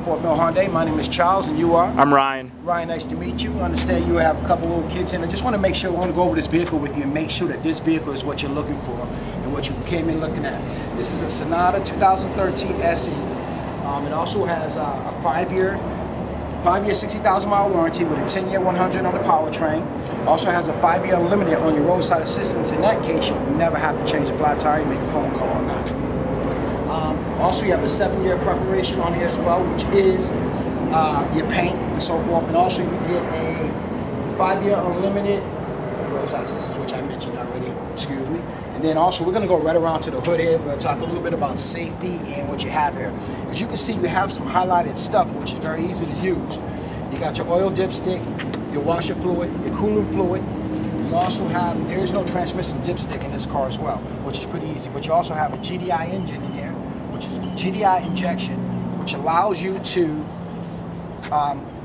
Fort Mill Hyundai. My name is Charles, and you are? I'm Ryan. Ryan, nice to meet you. I understand you have a couple little kids in. I just want to make sure, I want to go over this vehicle with you and make sure that this vehicle is what you're looking for and what you came in looking at. This is a Sonata 2013 SE. It also has a 5-year 60,000 mile warranty with a 10-year 100 on the powertrain. Also has a 5-year unlimited on your roadside assistance. In that case, you'll never have to change the flat tire. You make a phone call on that. Also, you have a 7-year preparation on here as well, which is your paint and so forth. And also, you get a 5-year unlimited roadside assistance, which I mentioned already. Excuse me. And then also, we're going to go right around to the hood here. We're going to talk a little bit about safety and what you have here. As you can see, you have some highlighted stuff, which is very easy to use. You got your oil dipstick, your washer fluid, your coolant fluid. You also have, there is no transmission dipstick in this car as well, which is pretty easy. But you also have a GDI engine in here, which is a GDI injection, which allows you to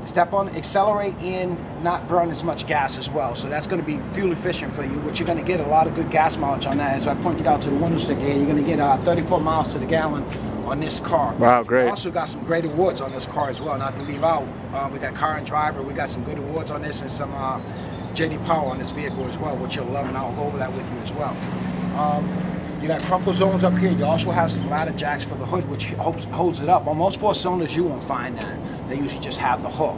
step on, accelerate, and not burn as much gas as well. So that's going to be fuel efficient for you, which you're going to get a lot of good gas mileage on that. As I pointed out to the window sticker here, you're going to get 34 miles to the gallon on this car. Wow, great. We also got some great awards on this car as well, not to leave out. We got car and driver, we got some good awards on this, and some JD Power on this vehicle as well, which you'll love, and I'll go over that with you as well. You got crumple zones up here. You also have some ladder jacks for the hood, which holds it up. On most 4-cylinders, you won't find that. They usually just have the hook.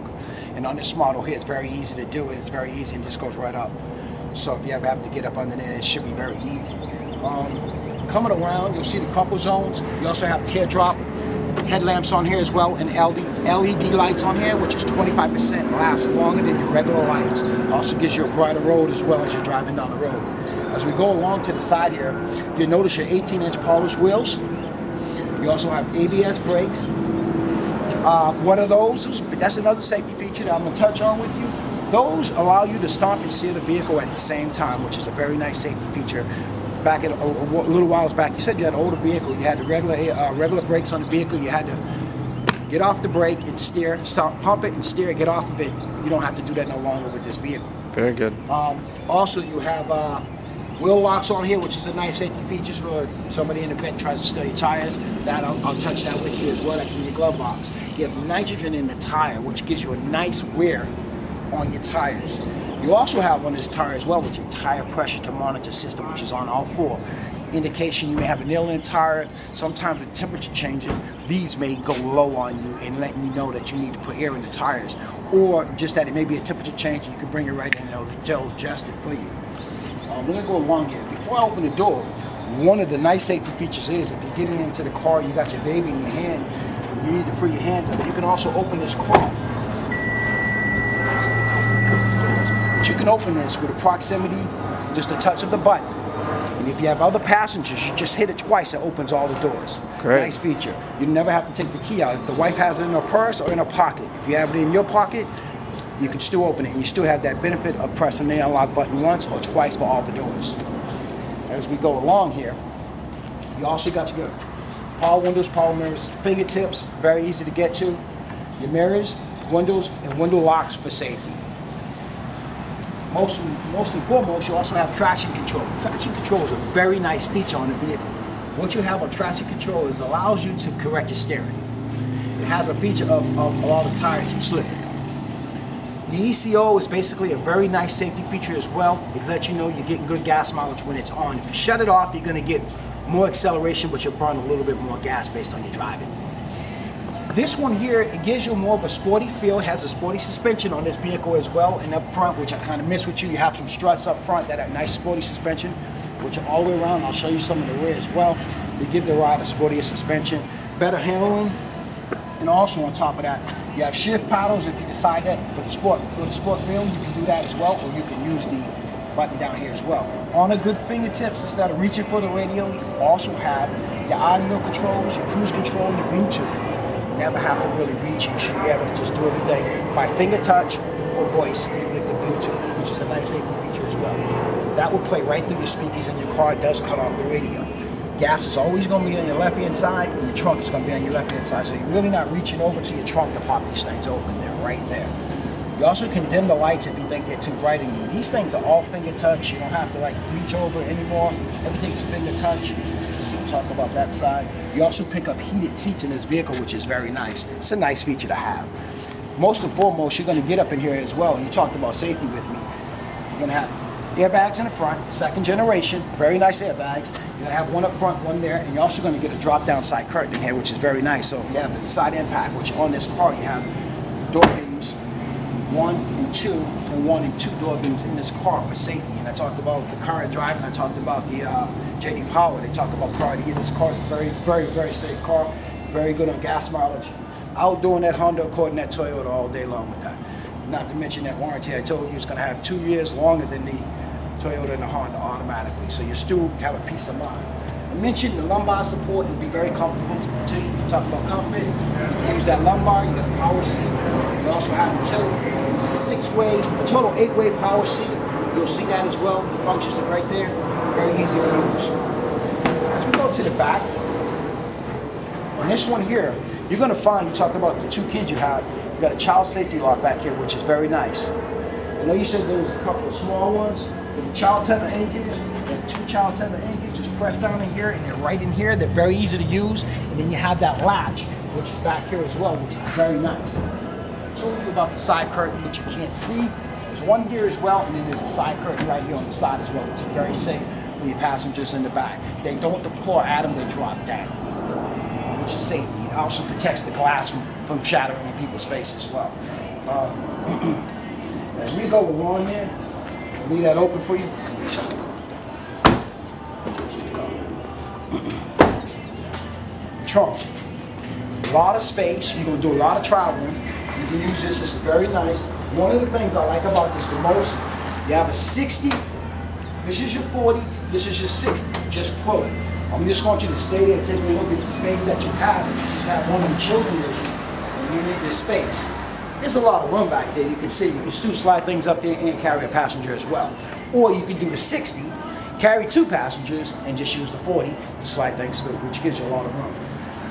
And on this model here, it's very easy to do it. It's very easy and just goes right up. So if you ever have to get up under there, it should be very easy. Coming around, you'll see the crumple zones. You also have teardrop headlamps on here as well, and LED lights on here, which is 25% lasts longer than your regular lights. Also gives you a brighter road as well as you're driving down the road. As we go along to the side here, you'll notice your 18-inch polished wheels. You also have ABS brakes. One of those, that's another safety feature that I'm going to touch on with you. Those allow you to stop and steer the vehicle at the same time, which is a very nice safety feature. Back at a little whiles back, you said you had an older vehicle. You had the regular brakes on the vehicle. You had to get off the brake and steer, stop, pump it and steer, get off of it. You don't have to do that no longer with this vehicle. Very good. Also, you have wheel locks on here, which is a nice safety features for somebody in the event tries to steal your tires. That I'll touch that with you as well. That's in your glove box. You have nitrogen in the tire, which gives you a nice wear on your tires. You also have on this tire as well with your tire pressure to monitor system, which is on all 4. Indication you may have a nail in the tire. Sometimes with temperature changing, these may go low on you and letting you know that you need to put air in the tires. Or just that it may be a temperature change and you can bring it right in and they'll adjust it for you. We're going to go along here. Before I open the door, one of the nice safety features is if you're getting into the car, you got your baby in your hand, you need to free your hands up. You can also open this car. It's open because of the doors. But you can open this with a proximity, just a touch of the button. And if you have other passengers, you just hit it twice, it opens all the doors. Great. Nice feature. You never have to take the key out. If the wife has it in her purse or in her pocket, if you have it in your pocket, you can still open it, and you still have that benefit of pressing the unlock button once or twice for all the doors. As we go along here, you also got your power windows, power mirrors, fingertips, very easy to get to. Your mirrors, windows, and window locks for safety. Most and foremost, you also have traction control. Traction control is a very nice feature on the vehicle. What you have on traction control is allows you to correct your steering. It has a feature of allow the tires from slipping. The ECO is basically a very nice safety feature as well. It lets you know you're getting good gas mileage when it's on. If you shut it off, you're going to get more acceleration, but you'll burn a little bit more gas based on your driving. This one here, it gives you more of a sporty feel. It has a sporty suspension on this vehicle as well. And up front, which I kind of missed with you, you have some struts up front that have nice sporty suspension, which are all the way around. I'll show you some of the rear as well. They give the ride a sportier suspension, better handling, and also on top of that, you have shift paddles if you decide that for the sport feel, you can do that as well, or you can use the button down here as well. On a good fingertips, instead of reaching for the radio, you also have your audio controls, your cruise control, your Bluetooth. You never have to really reach. You should be able to just do everything by finger touch or voice with the Bluetooth, which is a nice safety feature as well. That will play right through your speakers and your car. It does cut off the radio. Gas is always going to be on your left-hand side, and your trunk is going to be on your left-hand side. So you're really not reaching over to your trunk to pop these things open. They're right there. You also can dim the lights if you think they're too bright in you. These things are all finger touch. You don't have to reach over anymore. Everything's finger touch. talk about that side. You also pick up heated seats in this vehicle, which is very nice. It's a nice feature to have. Most and foremost, you're going to get up in here as well. You talked about safety with me. You're going to have airbags in the front, second generation, very nice airbags. You're going to have one up front, one there, and you're also going to get a drop-down side curtain in here, which is very nice. So if you have the side impact, which on this car you have door beams, 1 and 2, and 1 and 2 door beams in this car for safety. And I talked about the current driving, I talked about the J.D. Power, they talked about car of the year. This car is a very, very, very safe car, very good on gas mileage. Outdoing that Honda Accord and that Toyota all day long with that. Not to mention that warranty I told you is going to have 2 years longer than the Toyota and the Honda automatically, so you still have a peace of mind. I mentioned the lumbar support will be very comfortable to you. You talk about comfort, you can use that lumbar, you got a power seat, you also have a tilt. It's a 6-way, a total 8-way power seat. You'll see that as well. The functions are right there, very easy to use. As we go to the back, on this one here, you're going to find, you talk about the 2 kids you have, you got a child safety lock back here, which is very nice. I know you said there was a couple of small ones. For the child tether anchors, and 2 child tether anchors, just press down in here and they're right in here. They're very easy to use. And then you have that latch, which is back here as well, which is very nice. I told you about the side curtain, which you can't see. There's one here as well, and then there's a side curtain right here on the side as well, which is very safe for your passengers in the back. They don't deploy at them, they drop down, which is safety. It also protects the glass from shattering in people's face as well. As we go along here, leave that open for you. Trunk. A lot of space. You're going to do a lot of traveling. You can use this. This is very nice. One of the things I like about this the most, you have a 60. This is your 40. This is your 60. Just pull it. I'm just want you to stay there and take a look at the space that you have. If you just have one of the children with you, and you need this space. There's a lot of room back there. You can see, you can still slide things up there and carry a passenger as well. Or you can do the 60, carry 2 passengers, and just use the 40 to slide things through, which gives you a lot of room.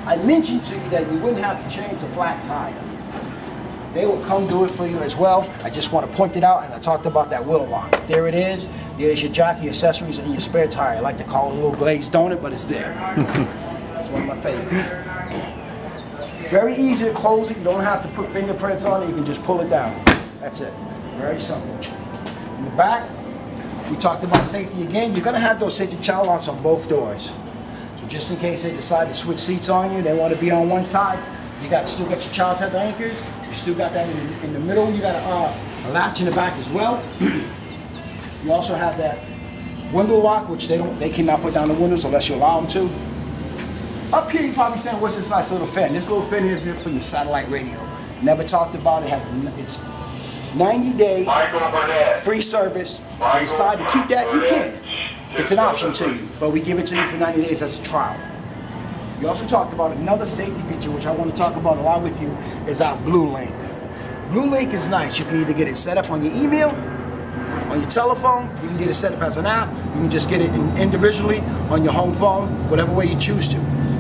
I mentioned to you that you wouldn't have to change the flat tire. They will come do it for you as well. I just want to point it out, and I talked about that wheel lock. There it is. There's your jack, your accessories, and your spare tire. I like to call it a little glazed donut, but it's there. That's one of my favorites. Very easy to close it. You don't have to put fingerprints on it. You can just pull it down. That's it. Very simple. In the back, we talked about safety again. You're going to have those safety child locks on both doors. So just in case they decide to switch seats on you, they want to be on one side, you still got your child tether anchors. You still got that in the middle. You got a latch in the back as well. You also have that window lock, which they cannot put down the windows unless you allow them to. Up here, you're probably saying, what's this nice little fan? This little fan here is for your satellite radio. Never talked about it. It's 90-day free service. If you decide to keep that, you can. It's an option to you, but we give it to you for 90 days as a trial. We also talked about another safety feature, which I want to talk about a lot with you, is our Blue Link. Blue Link is nice. You can either get it set up on your email, on your telephone, you can get it set up as an app, you can just get it individually on your home phone, whatever way you choose to.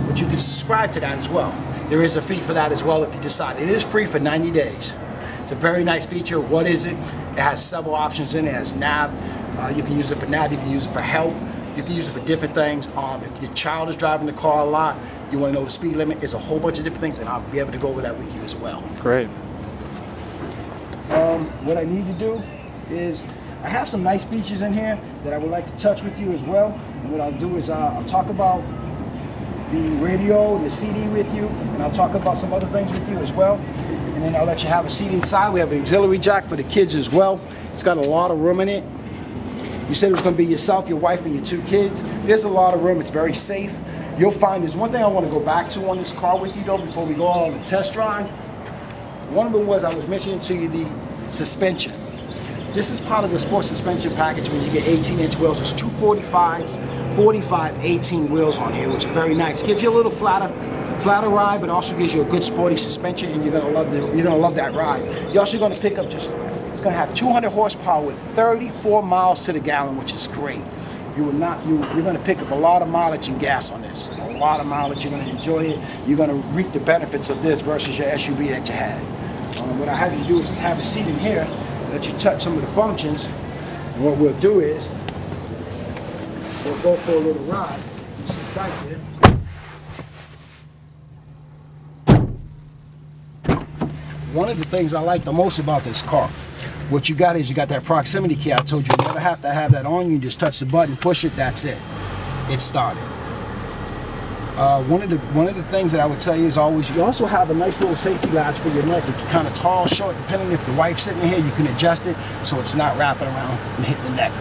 But you can subscribe to that as well. There is a fee for that as well if you decide. It is free for 90 days. It's a very nice feature. What is it? It has several options in it. It has nav. You can use it for nav. You can use it for help. You can use it for different things. If your child is driving the car a lot, you want to know the speed limit. There's a whole bunch of different things, and I'll be able to go over that with you as well. Great. What I need to do is I have some nice features in here that I would like to touch with you as well. And what I'll do is I'll talk about the radio and the CD with you, and I'll talk about some other things with you as well. And then I'll let you have a seat inside. We have an auxiliary jack for the kids as well. It's got a lot of room in it. You said it was going to be yourself, your wife, and your 2 kids. There's a lot of room. It's very safe. You'll find there's one thing I want to go back to on this car with you though before we go on the test drive. One of them was I was mentioning to you the suspension. This is part of the sports suspension package when you get 18-inch wheels. There's 2 45s, 45, 18 wheels on here, which is very nice. Gives you a little flatter ride, but also gives you a good sporty suspension, and you're gonna love that ride. You're also gonna pick up it's gonna have 200 horsepower with 34 miles to the gallon, which is great. You're gonna pick up a lot of mileage and gas on this. A lot of mileage. You're gonna enjoy it. You're gonna reap the benefits of this versus your SUV that you had. What I have you do is just have a seat in here, let you touch some of the functions. And what we'll do is we'll go for a little ride. You sit right there. one of the things I like the most about this car, what you got is you got that proximity key. I told you never have to have that on you. Just touch the button, push it, that's it. It started. One of the things that I would tell you is always, you also have a nice little safety latch for your neck. If you're kind of tall, short, depending if the wife's sitting here, you can adjust it so it's not wrapping around and hitting the neck,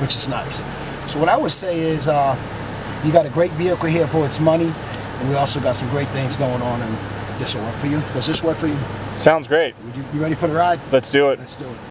which is nice. So what I would say is, you got a great vehicle here for its money, and we also got some great things going on, and this will work for you. Does this work for you? Sounds great. You ready for the ride? Let's do it. Let's do it.